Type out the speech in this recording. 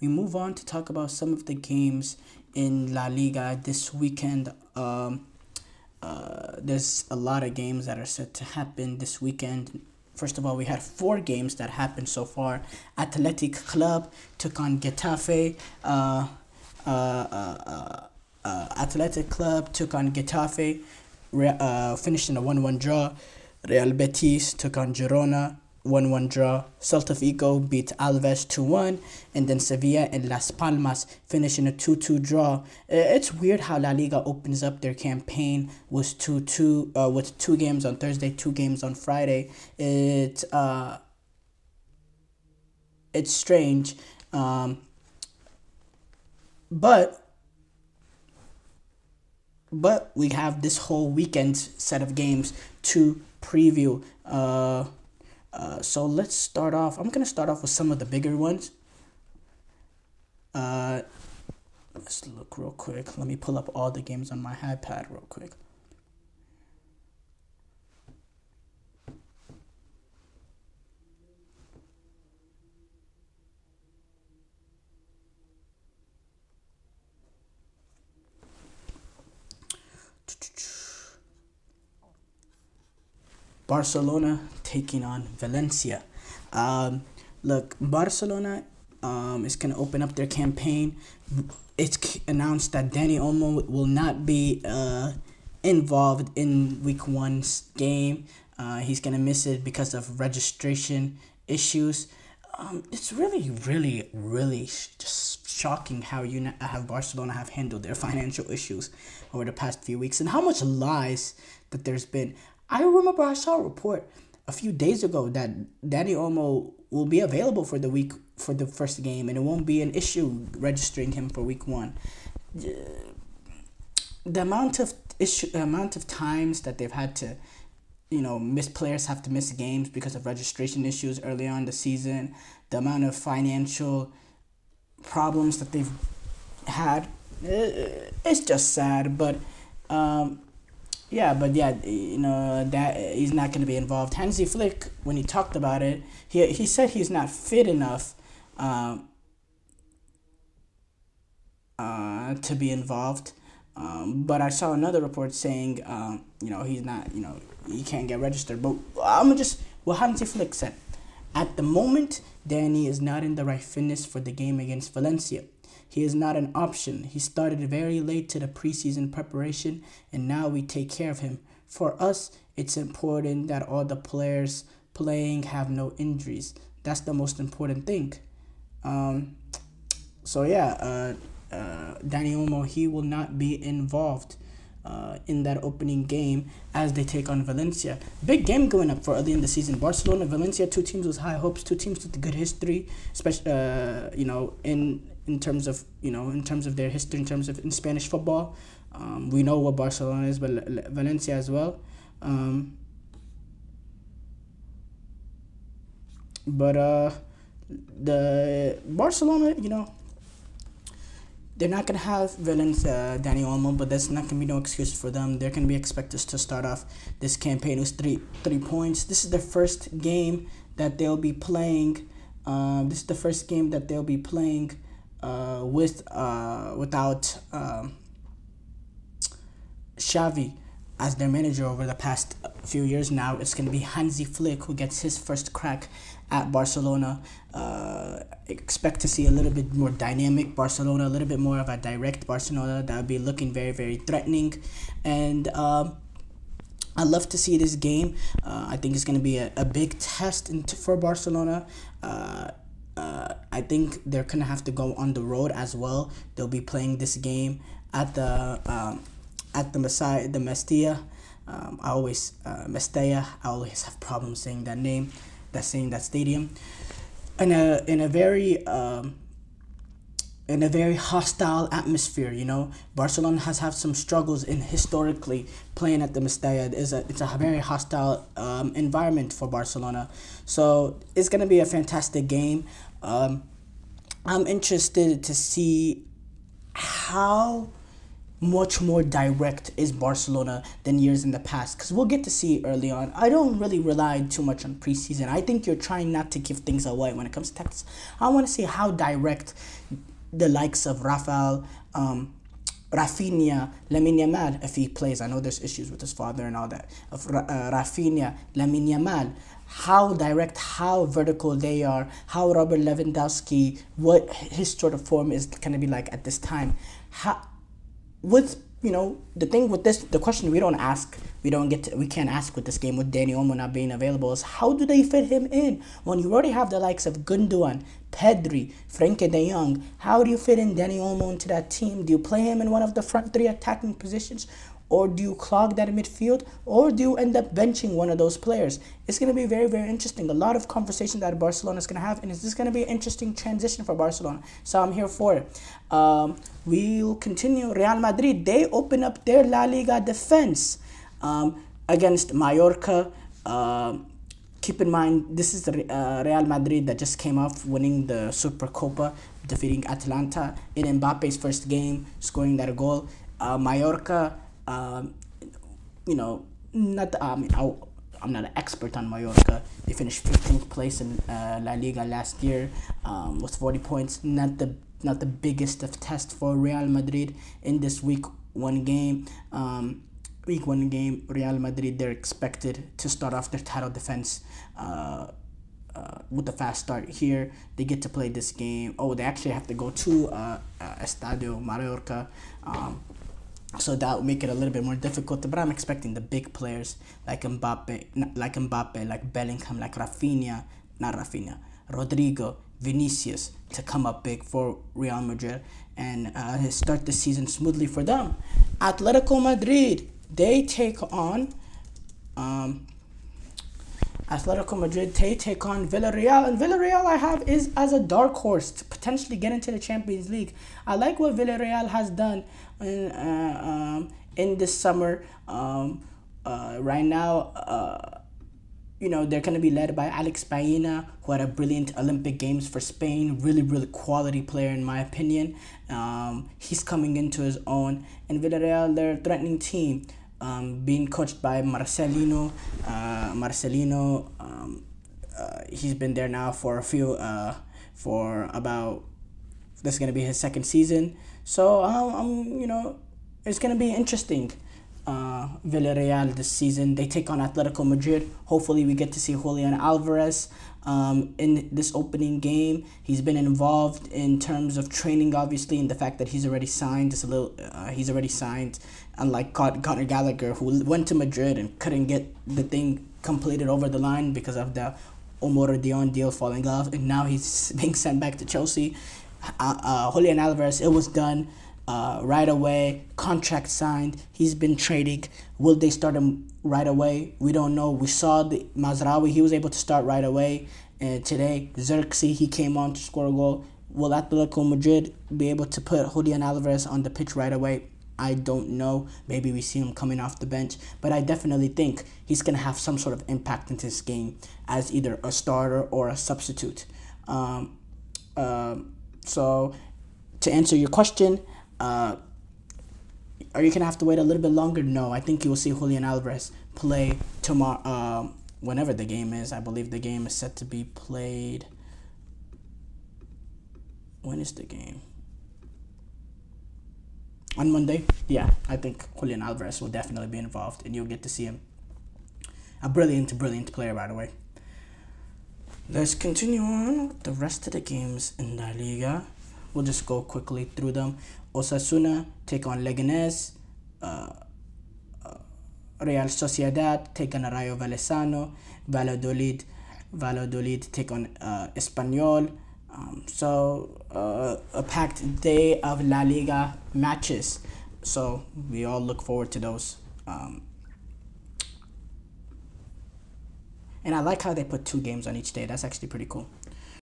we move on to talk about some of the games in La Liga this weekend. There's a lot of games that are set to happen this weekend. First of all, we had 4 games that happened so far. Athletic Club took on Getafe. Athletic Club took on Getafe, finished in a 1-1 draw. Real Betis took on Girona, 1-1 draw. Celta Vigo beat Alves 2-1, and then Sevilla and Las Palmas finished in a 2-2 draw. It's weird how La Liga opens up their campaign with 2-2, with 2 games on Thursday, 2 games on Friday. It's strange, but we have this whole weekend set of games to preview. So let's start off. I'm gonna start off with some of the bigger ones. Let's look real quick. Let me pull up all the games on my iPad real quick. Barcelona taking on Valencia. Look, Barcelona is going to open up their campaign. It's announced that Dani Olmo will not be involved in Week 1's game. He's going to miss it because of registration issues. It's really just shocking how Barcelona have handled their financial issues over the past few weeks, and how much lies that there's been. I remember I saw a report a few days ago that Dani Olmo will be available for the first game, and it won't be an issue registering him for Week 1. The amount of times that they've had to, players have to miss games because of registration issues early on in the season, the amount of financial problems that they've had, it's just sad. But that he's not going to be involved. Hansi Flick, when he talked about it, he said he's not fit enough to be involved. But I saw another report saying, he's not, he can't get registered. But what Hansi Flick said. At the moment, Danny is not in the right fitness for the game against Valencia. He is not an option. He started very late to the preseason preparation, and now we take care of him. For us, it's important that all the players playing have no injuries. That's the most important thing. Dani Olmo, he will not be involved in that opening game as they take on Valencia. Big game going up for early in the season. Barcelona, Valencia, 2 teams with high hopes, 2 teams with good history, especially in terms of their history, in Spanish football. We know what Barcelona is, but Valencia as well. The Barcelona, they're not going to have Dani Olmo, but that's not going to be no excuse for them. They're going to be expected to start off this campaign with three points. This is their first game that they'll be playing. Without Xavi as their manager over the past few years now. It's going to be Hansi Flick who gets his first crack at Barcelona. Expect to see a little bit more dynamic Barcelona, a little bit more of a direct Barcelona that will be looking very, very threatening. And I love to see this game. I think it's going to be a big test for Barcelona. I think they're going to have to go on the road as well. They'll be playing this game at the Mestalla. Mestalla. I always have problems saying that name, saying that stadium. In a very hostile atmosphere, Barcelona has had some struggles in historically playing at the Mestalla. It's a very hostile environment for Barcelona, so it's gonna be a fantastic game. I'm interested to see how much more direct is Barcelona than years in the past? Because we'll get to see early on. I don't really rely too much on preseason. I think you're trying not to give things away when it comes to tactics. I want to see how direct the likes of Rafael, Rafinha, Lamine Yamal, if he plays. I know there's issues with his father and all that. Of Rafinha, Lamine Yamal, how direct, how vertical they are, how Robert Lewandowski, what his sort of form is going to be like at this time. With the thing with this, the question we can't ask with this game with Dani Olmo not being available is how do they fit him in when you already have the likes of Gundogan, Pedri, Frenkie de Jong? How do you fit in Dani Olmo into that team? Do you play him in one of the front three attacking positions? Or do you clog that midfield? Or do you end up benching one of those players? It's going to be very, very interesting. A lot of conversation that Barcelona is going to have. And it's just going to be an interesting transition for Barcelona. So I'm here for it. We'll continue. Real Madrid, they open up their La Liga defense against Mallorca. Keep in mind, this is the Real Madrid that just came off winning the Supercopa, defeating Atalanta in Mbappe's first game, scoring that goal. Mallorca... I'm not an expert on Mallorca. They finished 15th place in La Liga last year with 40 points. Not the biggest of test for Real Madrid in this week one game. Real Madrid, they're expected to start off their title defense with a fast start here. They get to play this game. They actually have to go to Estadio Mallorca. So that will make it a little bit more difficult. But I'm expecting the big players like Mbappe, like Bellingham, like Rodrigo, Vinicius to come up big for Real Madrid and start the season smoothly for them. Atletico Madrid, they take on Villarreal, and Villarreal I have is as a dark horse to potentially get into the Champions League. I like what Villarreal has done in this summer. Right now, they're going to be led by Alex Baena, who had a brilliant Olympic Games for Spain. Really, really quality player in my opinion. He's coming into his own. And Villarreal, they're a threatening team. Being coached by Marcelino. He's been there now for this is going to be his second season. So, it's going to be interesting. Villarreal this season, they take on Atletico Madrid. Hopefully we get to see Julian Alvarez in this opening game. He's been involved in terms of training, obviously, and the fact that he's already signed. Unlike Conor Gallagher, who went to Madrid and couldn't get the thing completed over the line because of the Omar Dion deal falling off, and now he's being sent back to Chelsea. Julian Alvarez, it was done right away. Contract signed. He's been trading. Will they start him right away? We don't know. We saw the Mazraoui. He was able to start right away. And today, Xerxes, he came on to score a goal. Will Atletico Madrid be able to put Julian Alvarez on the pitch right away? I don't know. Maybe we see him coming off the bench. But I definitely think he's going to have some sort of impact in this game as either a starter or a substitute. So, to answer your question, are you going to have to wait a little bit longer? No, I think you will see Julian Alvarez play tomorrow, whenever the game is. I believe the game is set to be played. When is the game? On Monday? Yeah, I think Julian Alvarez will definitely be involved, and you'll get to see him. A brilliant player, by the way. Let's continue on with the rest of the games in La Liga. We'll just go quickly through them. Osasuna take on Leganés. Real Sociedad take on Rayo Vallecano. Valladolid take on Espanyol. A packed day of La Liga matches. So we all look forward to those. And I like how they put 2 games on each day. That's actually pretty cool.